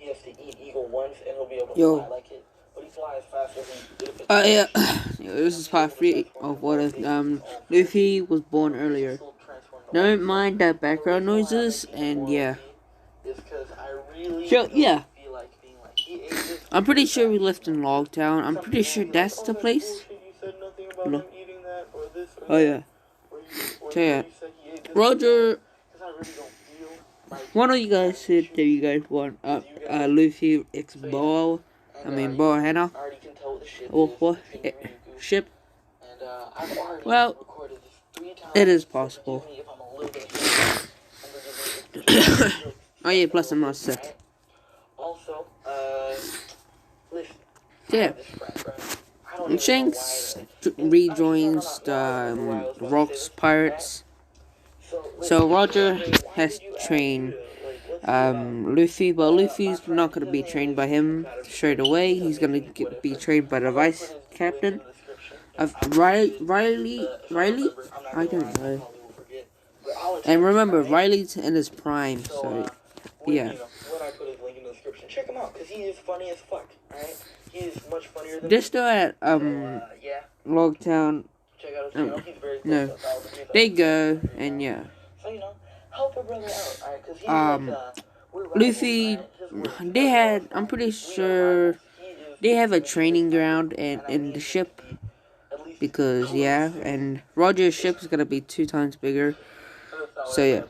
has to eat eagle once and he'll be able to Yo. fly like it. But he flies faster if it's Yeah. Yo, this is part 3 of what Luffy was born earlier. Don't mind that background noises, and yeah. So, yeah. I'm pretty sure we lived in Logtown. I'm pretty sure that's the place. No. Oh, yeah. So, yeah. Roger. One of you guys said that you guys want Luffy X Ball. Ball Hannah. Or what? Ship. Well, it is possible. Oh yeah, plus I'm not sick. Yeah. And Shanks rejoins the Rocks Pirates. So Roger has trained Luffy, but Luffy's not gonna be trained by him straight away. He's gonna be trained by the vice captain of Riley. I don't know. And remember, Riley's in his prime, so yeah. Check him out, because he is funny as fuck, alright? He is much funnier than they're still at Logtown. Check out his channel. He's very close No, to 1,000. they go and yeah. So help a brother out, alright? Because Luffy, they had. I'm pretty sure they have a training ground in the ship. Because yeah, and Roger's ship is gonna be 2 times bigger. So yeah,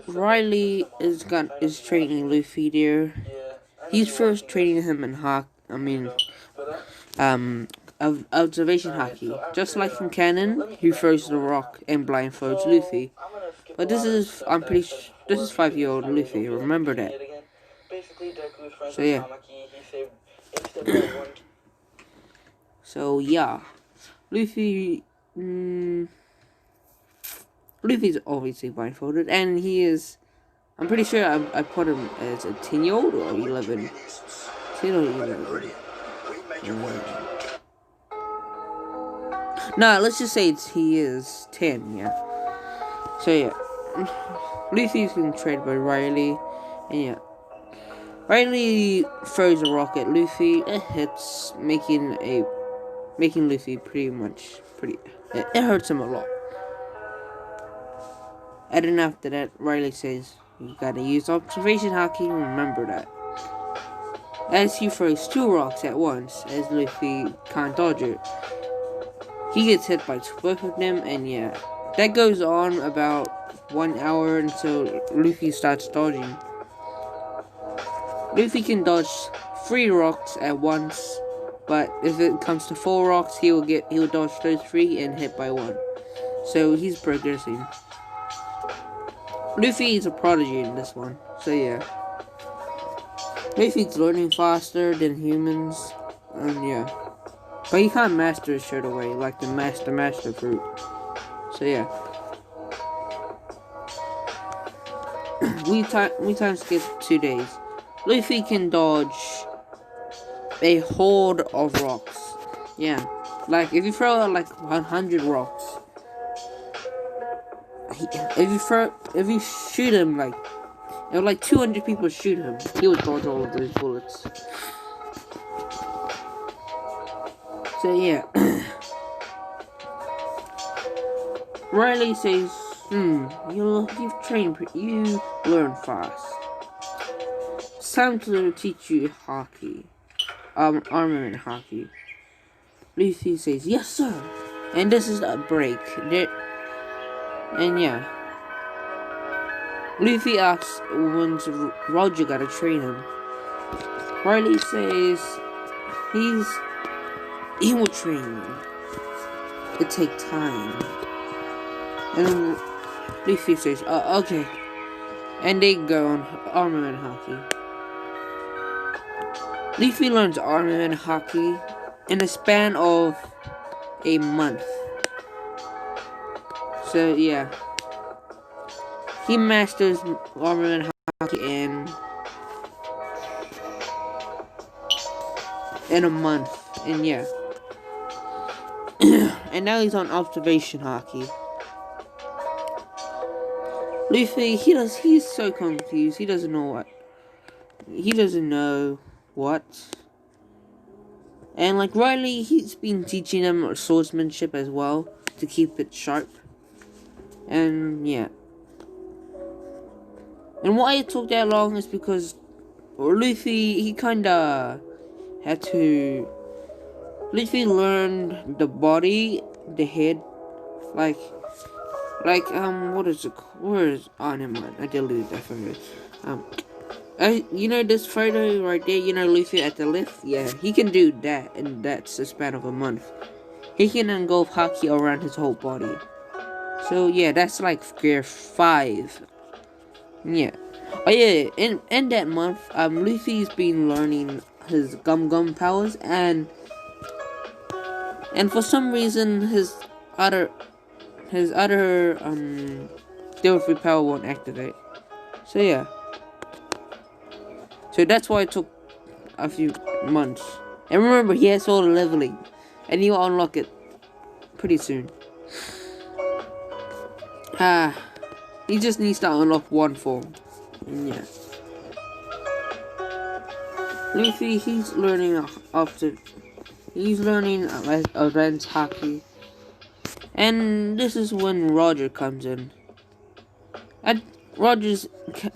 Riley is training Luffy there. He's first training him in observation hockey. Just like from Canon, he throws the rock and blindfolds Luffy. But this is, this is 5-year-old Luffy. Remember that. So yeah. So yeah. Luffy's obviously blindfolded, and he is. I'm pretty sure I put him as a 10-year-old or 11. 10 or 11. Nah, let's just say he is 10. Yeah. So yeah, Luffy's been trained by Riley, and yeah. Riley throws a rock at Luffy. It hits, making Luffy it hurts him a lot. And then after that, Riley says, you gotta use observation hockey, remember that. As he throws 2 rocks at once, as Luffy can't dodge it. He gets hit by both of them, and yeah. That goes on about 1 hour until Luffy starts dodging. Luffy can dodge 3 rocks at once. But if it comes to 4 rocks, he'll dodge those 3 and hit by 1. So he's progressing. Luffy is a prodigy in this one. So yeah. Luffy's learning faster than humans. And yeah. But he can't master it straight away, like the master fruit. So yeah. we time skip 2 days. Luffy can dodge a horde of rocks. Yeah. Like, if you throw out like 100 rocks, if you shoot him, like, if like 200 people shoot him, he would dodge all of those bullets. So yeah. Riley says, you've trained, you learn fast. It's time to teach you hockey. Armament hockey. Luffy says, yes sir. And this is a break. And yeah. Luffy asks when's Roger gotta train him. Riley says he will train me. It take time. And Luffy says, okay. And they go on armament hockey. Luffy learns armament hockey in a span of a month. So yeah. He masters armament hockey in a month. And yeah. And now he's on observation hockey. Luffy, he's so confused. He doesn't know he doesn't know what. And like Riley, he's been teaching him swordsmanship as well to keep it sharp. And yeah. And why it took that long is because Luffy, he kinda had to. Luffy learned the body, the head, like, what is it? Where is? Oh, never mind. I deleted that photo. You know this photo right there. You know Luffy at the left. Yeah, he can do that, and that's the span of a month. He can engulf haki around his whole body. So yeah, that's like gear 5. Yeah. Oh yeah, in that month, Luffy's been learning his gum powers, and for some reason his other Delphi power won't activate. So yeah. So that's why it took a few months. And remember, he has all the leveling, and he'll unlock it pretty soon. He just needs to unlock one form. And yeah. Luffy, he's learning advanced haki. And this is when Roger comes in.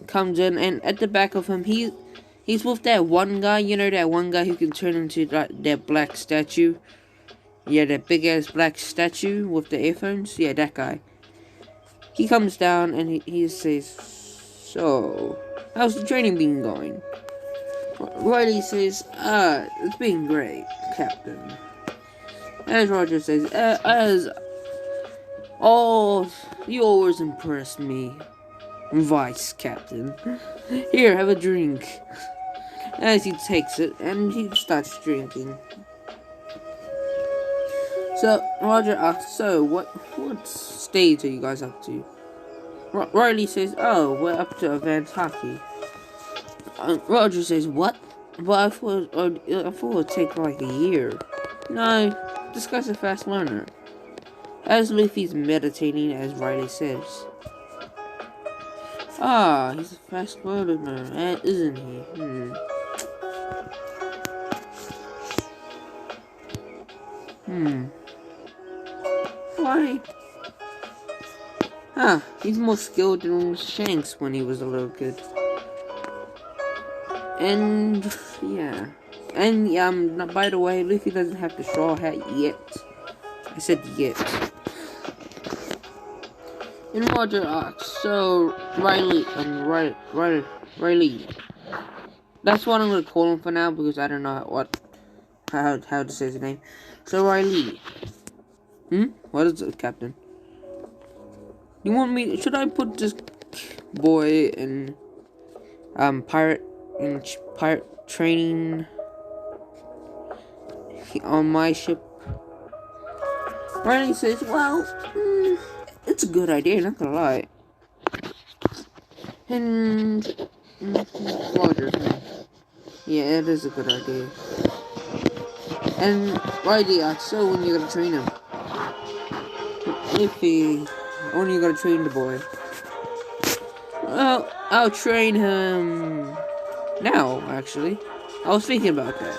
Comes in, and at the back of him, he's with that one guy. You know that one guy who can turn into that black statue. Yeah, that big ass black statue with the earphones. Yeah, that guy. He comes down and he says, "So, how's the training been going?" Riley says, it's been great, Captain." As Roger says, you always impress me, Vice Captain. Here, have a drink." As he takes it, and he starts drinking. So, Roger asks, "So, what stage are you guys up to?" Riley says, "Oh, we're up to advanced haki." Roger says, "What? But I thought it would take like a year." "No, this guy's a fast learner." As Luffy's meditating, as Riley says. He's a fast learner, isn't he? Why? He's more skilled than Shanks when he was a little kid. And yeah. And by the way, Luffy doesn't have the straw hat yet. I said yet. And Roger asks, "So Riley, Riley. That's what I'm gonna call him for now because I don't know how to say his name. So Riley. What is it, Captain? You want me? Should I put this boy in pirate training on my ship?" Riley says, "Well, it's a good idea, not gonna lie." And Roger, yeah, it is a good idea. And Riley asks, "So when you gonna train him?" Luffy, when you gonna train the boy? "Well, I'll train him now, actually. I was thinking about that.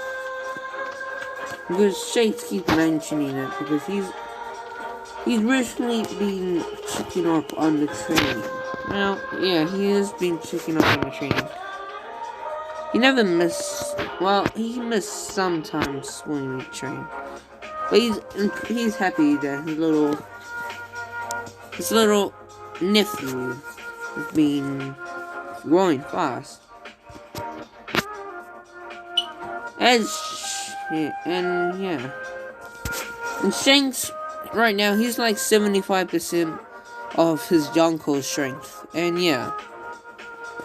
Because Shanks keeps mentioning it because he's recently been checking up on the training. Well, yeah, he has been checking up on the training. He never missed. Well, he missed sometimes when we train, but he's happy that his little nephew has been growing fast. And Shanks right now, he's like 75% of his Yonko's strength. And yeah,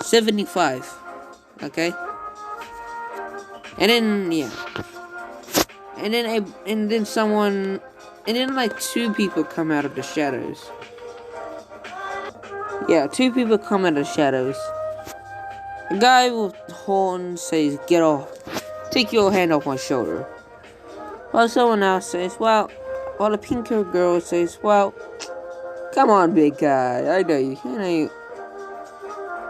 75. Okay. And then yeah. And then like 2 people come out of the shadows. Yeah, 2 people come out of the shadows. A guy with horns says, "Get off. Take your hand off my shoulder." While someone else says, while the pink-haired girl says, "Well, come on, big guy. I know you.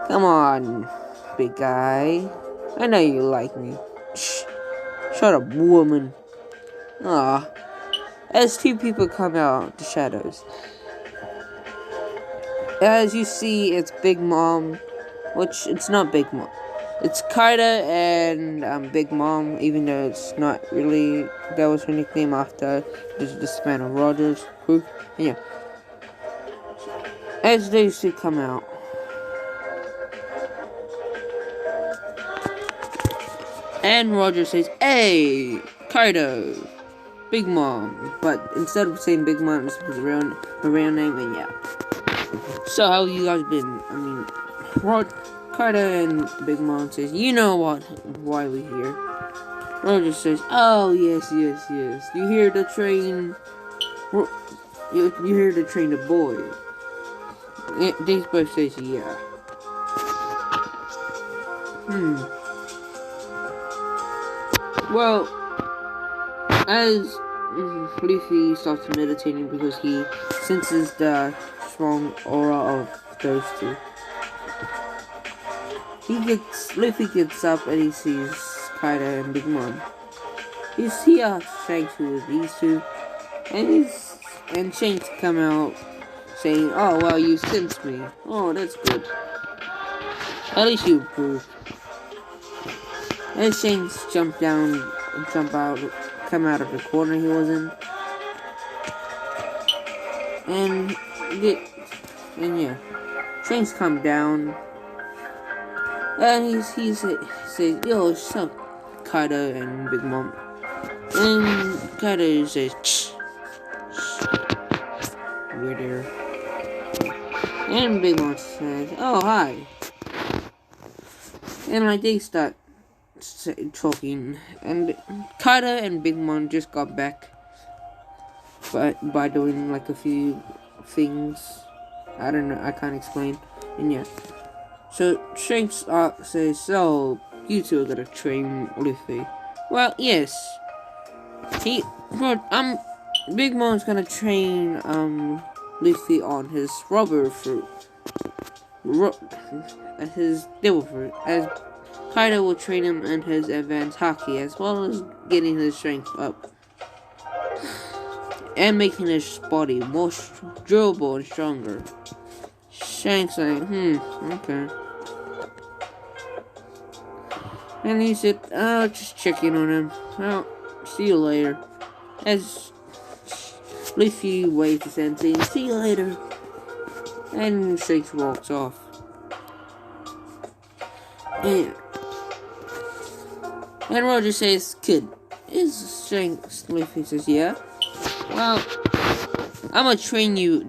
Come on, big guy." I know you like me. Shh. Shut up, woman. Ah. As two people come out the shadows. As you see, it's Big Mom, which it's not Big Mom. It's Kaida and Big Mom, even though it's not really, that was her nickname after the span of Rogers' crew. And yeah. As these two come out. And Roger says, "Hey, Kaida, Big Mom." But instead of saying Big Mom, it's her real name, and yeah. So how you guys been? I mean, Kaida and Big Mom says, "You know why we here?" Roger says, "Oh yes. You hear the train? You hear the train the boy?" They both says, "Yeah." Well, as Luffy starts meditating because he senses the strong aura of those two. Luffy gets up and he sees Kaida and Big Mom. He asks Shanks who is these two, and Shanks come out saying, "Oh well, you sensed me. Oh, that's good. At least you improved." And Shanks come out of the corner he was in, and yeah, Shanks come down, and he says, "Yo, what's up, Kaida and Big Mom?" And Kaida says, "Shh, we're there." And Big Mom says, "Oh, hi." And like they start talking, and Kaida and Big Mom just got back by doing like a few things. I don't know, I can't explain. And yeah, so Shanks says, "So you two are gonna train Luffy?" Well, yes. Big Mom's gonna train Luffy on his rubber fruit, his devil fruit, as Kaida will train him in his advanced hockey, as well as getting his strength up and making his body more durable and stronger. Shanks like, okay. And he said, "Oh, just checking on him. Well, see you later." As Luffy waves his hand saying, "See you later." And Shanks walks off. And Roger says, "Kid, is Shanks?" Luffy says, "Yeah. Well, I'm gonna train you.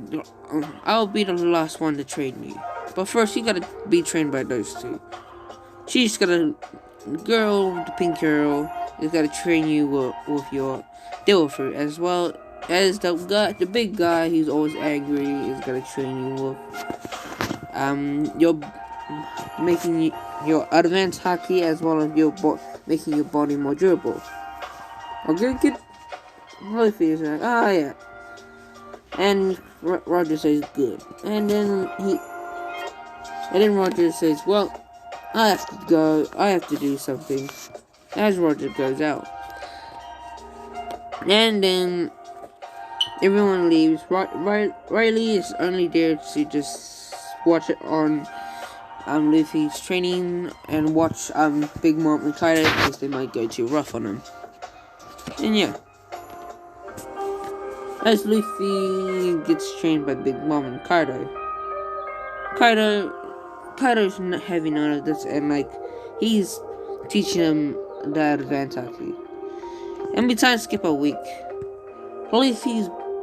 I'll be the last one to train you. But first, you gotta be trained by those two. She's the pink girl, is gonna train you with your devil fruit, as well as the big guy who's always angry is gonna train you with your making your advanced hockey, as well as making your body more durable." Okay, kid. Luffy is like, "Ah, yeah." And Roger says, "Good." And then Roger says, "Well, I have to go. I have to do something." As Roger goes out. And then everyone leaves. Riley is only there to just watch it on Luffy's training and watch Big Mom and Kaida, because they might go too rough on him. And yeah. As Luffy gets trained by Big Mom and Kaido's not having none of this, and like he's teaching him the advanced hockey. And we time skip a week.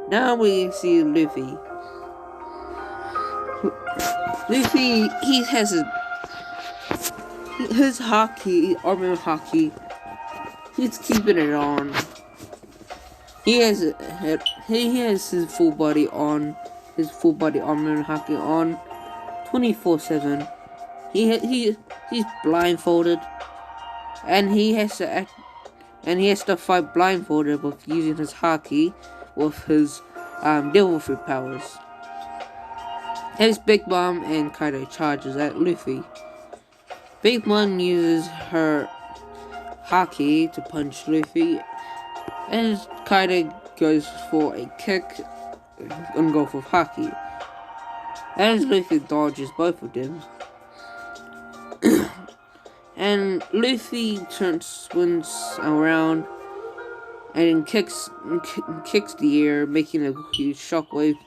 Now we see Luffy. Luffy, he has his hockey, armor hockey. He's keeping it on. He has his full body armor hockey on 24/7. He's blindfolded, and he has to fight blindfolded with using his hockey with his devil fruit powers. As Big Mom and Kaido charges at Luffy. Big Mom uses her haki to punch Luffy, and Kaido goes for a kick and go for haki. As Luffy dodges both of them, and Luffy spins around and kicks the air, making a huge shockwave,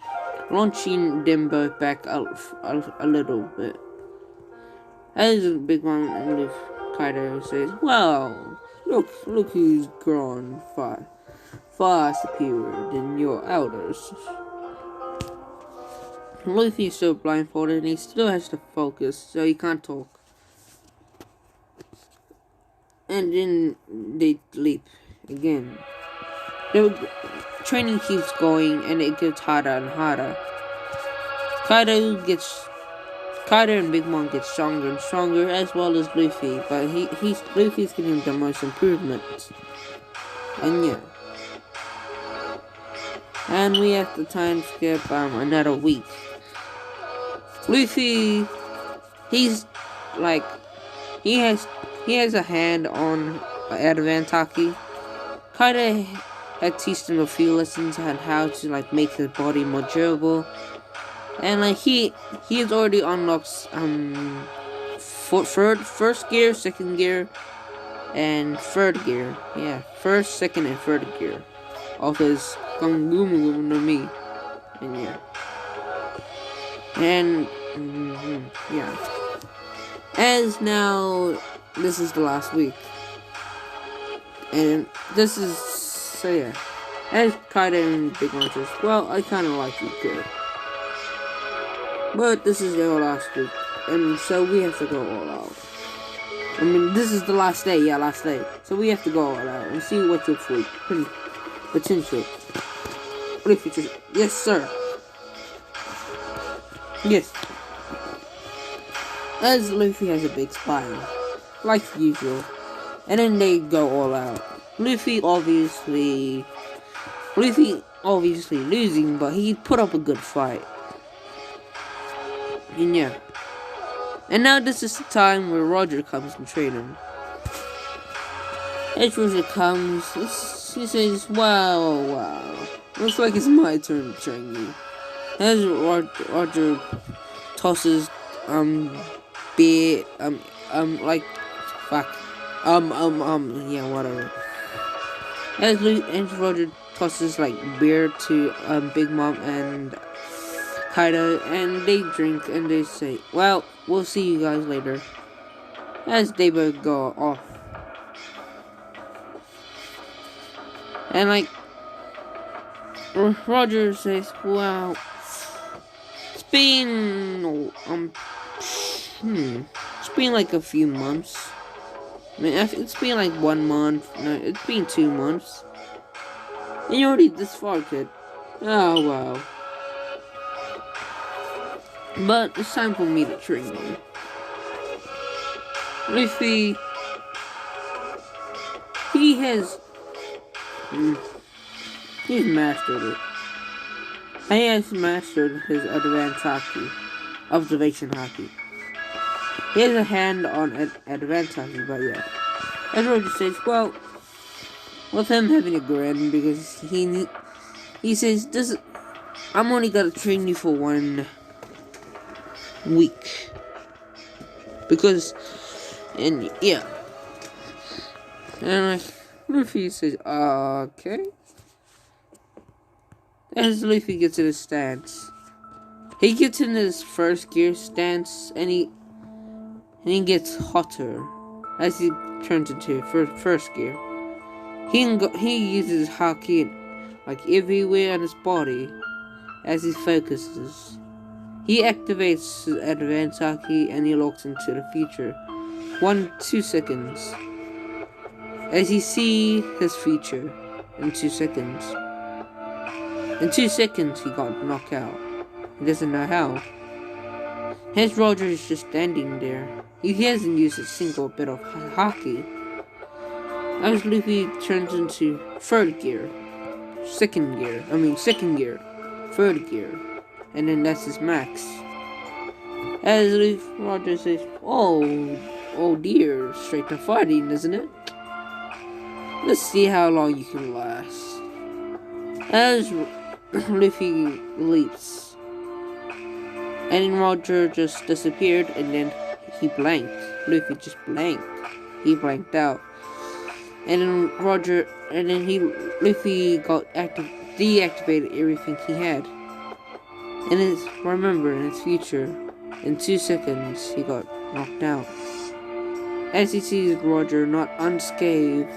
launching them both back out a little bit. As Big Mom and Kaido says, "Well, look who's grown far superior than your elders." Luffy is still blindfolded and he still has to focus, so he can't talk. And then they leap again. The training keeps going and it gets harder and harder. Kaido and Big Mom get stronger and stronger, as well as Luffy, but Luffy's getting the most improvements. And yeah. And we have to time skip another week. Luffy, he's like, he has a hand on advanced haki. Kaido had teached him a few lessons on how to like make his body more durable, and like he has already unlocked first gear, second gear, and third gear. Yeah, first, second, and third gear of his Gangumu no Mi, and yeah. And yeah, as now this is the last week, and this is so yeah. As Kaido and Big Mom says, "Well, I kind of like you good, but this is our last week, and so we have to go all out. I mean, this is the last day, yeah, last day. So we have to go all out and see what's your full potential." What if you just, yes, sir. Yes. As Luffy has a big smile, like usual, and then they go all out. Luffy obviously losing, but he put up a good fight. And yeah. And now this is the time where Roger comes and train him. As Roger comes, he says, wow, looks like it's my turn to train you. As Roger tosses, beer, like, fuck, yeah, whatever. As Roger tosses, like, beer to, Big Mom and Kaido, and they drink, and they say, well, we'll see you guys later. As they both go off. And, like, Roger says, wow, it's been like a few months. I mean, it's been like 1 month. No, it's been 2 months. And you're already this far, kid. Oh, wow. But it's time for me to train you. Luffy, he's mastered it. He has mastered his advanced haki, observation haki. He has a hand on advanced haki, but yeah. As Roger says, well, with him having a grin, because he says, I'm only gonna train you for 1 week. Because, and yeah. And Luffy says, okay. As Luffy gets in his stance, he gets in his first gear stance, and he gets hotter as he turns into first gear. He uses haki like everywhere on his body as he focuses. He activates his advanced haki and he looks into the future. 2 seconds. As he sees his future in 2 seconds. In 2 seconds he got knocked out. He doesn't know how. His Roger is just standing there. He hasn't used a single bit of haki. As Luffy turns into second gear, third gear, and then that's his max. As Roger says, oh, oh dear, straight to fighting, isn't it? Let's see how long you can last. As Luffy leaps, and then Roger just disappeared, and then he blanked. Luffy just blanked. He blanked out. And then Luffy got deactivated everything he had. And remember, in his future, in 2 seconds, he got knocked out. As he sees Roger not unscathed,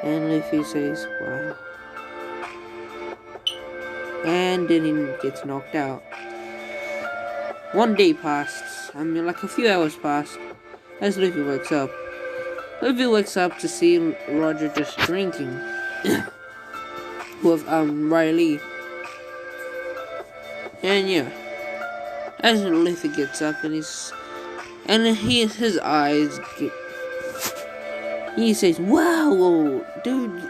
and Luffy says, wow. And then he gets knocked out. 1 day passed. I mean, like a few hours passed. As Luffy wakes up. Luffy wakes up to see Roger just drinking with Riley. And yeah, as Luffy gets up and his eyes get, he says, "Wow, dude,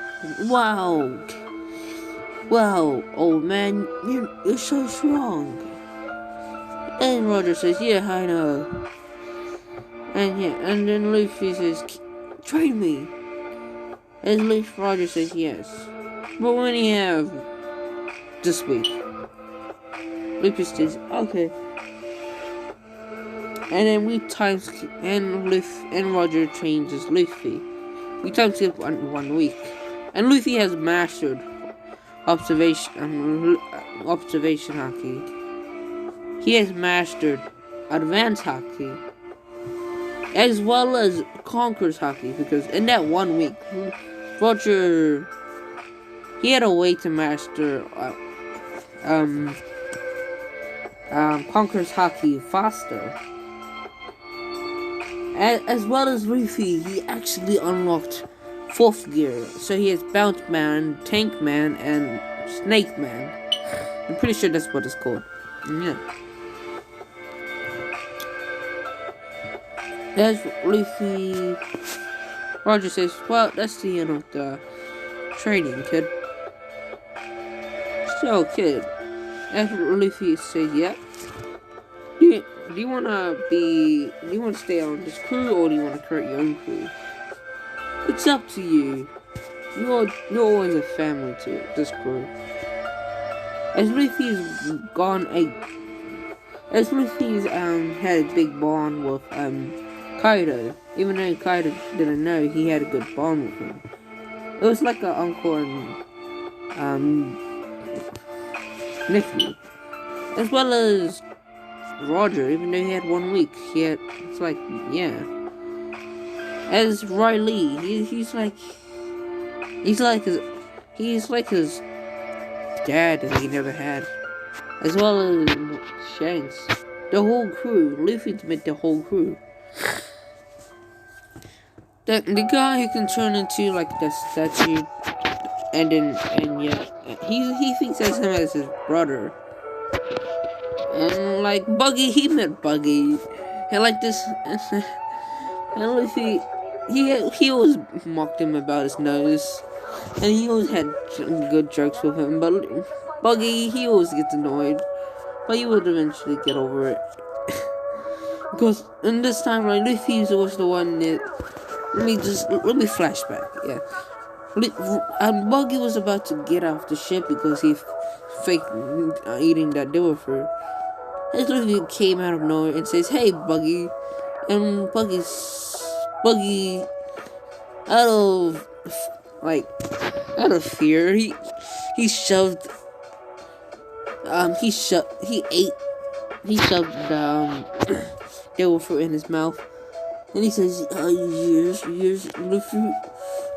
wow, old man, you're so strong." And Roger says, "Yeah, I know." And then Luffy says, "Train me." And Roger says, "Yes, but when you have this week." Luffy says, "Okay." And then and Roger changes Luffy. We time skip 1 week, and Luffy has mastered observation haki. He has mastered advanced haki, as well as Conqueror's haki, because in that 1 week, Roger, he had a way to master Conqueror's haki faster. As well as Luffy, he actually unlocked 4th gear, so he has Bounce Man, Tank Man, and Snake Man. I'm pretty sure that's what it's called. Yeah. As Luffy, Roger says, "Well, that's the end of the training, kid." So, kid, as Luffy says, "Yeah, do you wanna stay on this crew, or do you wanna create your own crew? It's up to you. You're always a family to this crew." As Luffy's had a big bond with Kaido, even though Kaido didn't know, he had a good bond with him. It was like an uncle and nephew, as well as Roger. Even though he had 1 week, it's like, yeah. As Riley, he's like his dad that he never had, as well as Shanks. The whole crew, Luffy met the whole crew. The guy who can turn into like the statue, and yeah, he thinks that's him as his brother. And like Buggy, he met Buggy, and like this, and Luffy, he always mocked him about his nose, and he always had good jokes with him. But Buggy, he always gets annoyed, but he would eventually get over it. Because in this time, like, Luffy was the one that. Let me flashback. Yeah, Buggy was about to get off the ship because he faked eating that devil fruit. As Luffy came out of nowhere and says, "Hey, Buggy," and Buggy, out of fear, he shoved devil fruit in his mouth. And he says, yes, Luffy."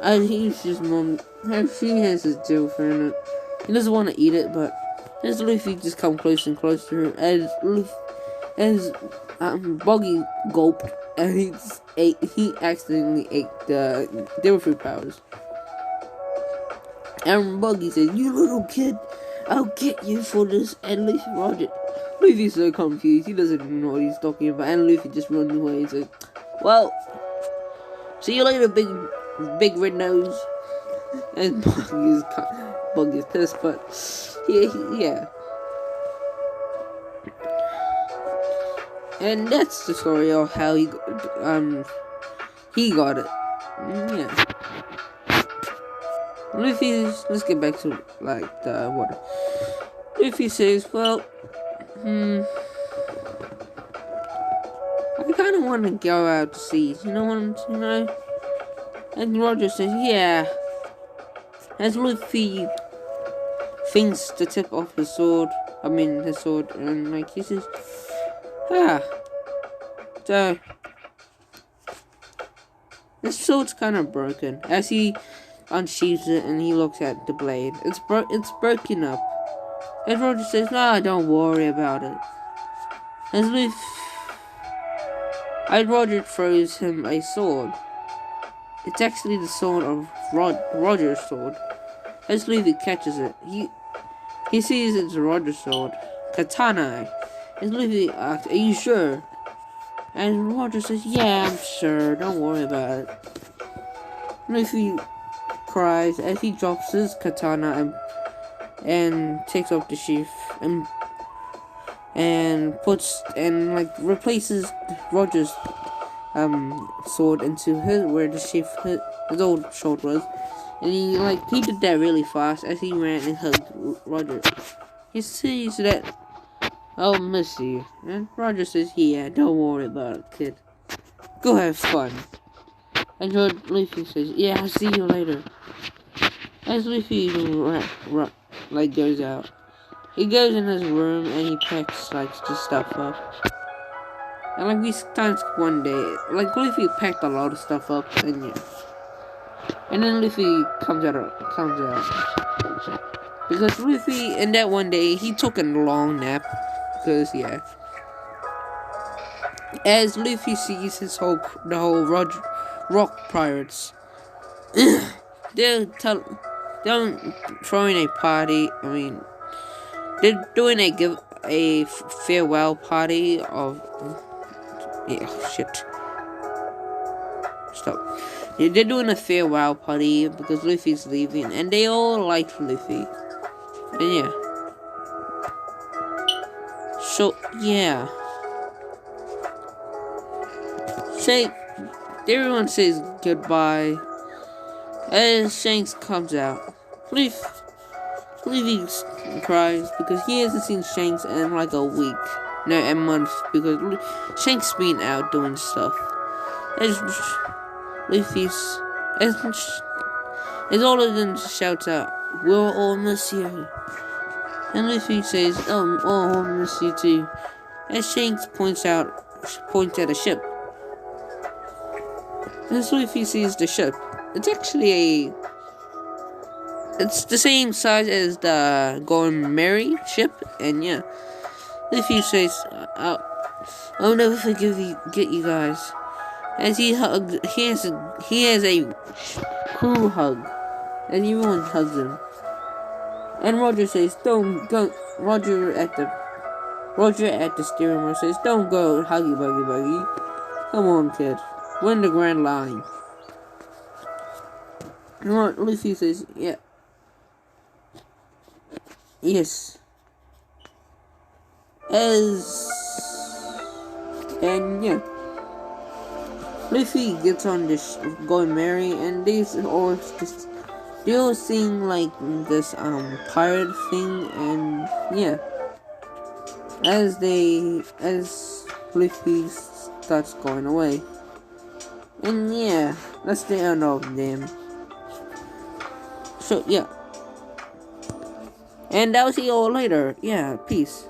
He's just she has his devil fruit in it. He doesn't want to eat it, but as Luffy just come closer and closer, as Buggy gulped, and he accidentally ate the devil fruit powers. And Buggy says, "You little kid, I'll get you for this." And Luffy's so confused, he doesn't even know what he's talking about, and Luffy just runs away and says, "Well, see you later, big red nose." And Buggy's pissed, but yeah. And that's the story of how he got it. Yeah. Luffy's, let's get back to like the water. Luffy says, well, I kind of want to go out to sea. You know what you know? And Roger says, yeah. As Luffy thinks to tip off his sword, and like he says, so this sword's kind of broken. As he unsheathes it and he looks at the blade, it's broken up. And Roger says, "No, don't worry about it." As Roger throws him a sword. It's actually the sword of Roger's sword. As Luffy catches it, he sees it's Roger's sword, katana. As Luffy asks, "Are you sure?" And Roger says, "Yeah, I'm sure. Don't worry about it." Luffy cries as he drops his katana and takes off the sheath and replaces Roger's sword into where the sheath his old sword was. And he did that really fast as he ran and hugged Roger. He sees that, "I'll miss you." And Roger says, "Yeah, don't worry about it, kid. Go have fun." And Luffy says, "Yeah, I'll see you later." As Luffy goes out, he goes in his room and he packs the stuff up. And we times one day, Luffy packed a lot of stuff up, and yeah. And then Luffy comes out. Because Luffy, in that one day, he took a long nap. Because, yeah. As Luffy sees the whole rock pirates, they're throwing a party. They're doing a farewell party of. Yeah, shit. Stop. Yeah, they're doing a farewell party because Luffy's leaving, and they all like Luffy. And yeah. So, yeah. Everyone says goodbye as Shanks comes out. Luffy cries because he hasn't seen Shanks in like a week. No, a month, because Shanks been out doing stuff. As all of them shouts out, "We'll all miss you." And Luffy says, "Oh, I'll miss you too." As Shanks points at a ship. As Luffy sees the ship, it's the same size as the Going Merry ship, and yeah. Luffy says, "I'll never get you guys." As he has a crew hug, and everyone hugs him. And Roger says, "Don't go." Roger at the steering wheel says, "Don't go, huggy buggy. Come on, kid. We're in the Grand Line." And Luffy says, "Yeah. Yes." And yeah. Luffy gets on this Going Merry, and they're all seeing this pirate thing, and yeah. As Luffy starts going away. And yeah, that's the end of them. So yeah. And I'll see you all later. Yeah, peace.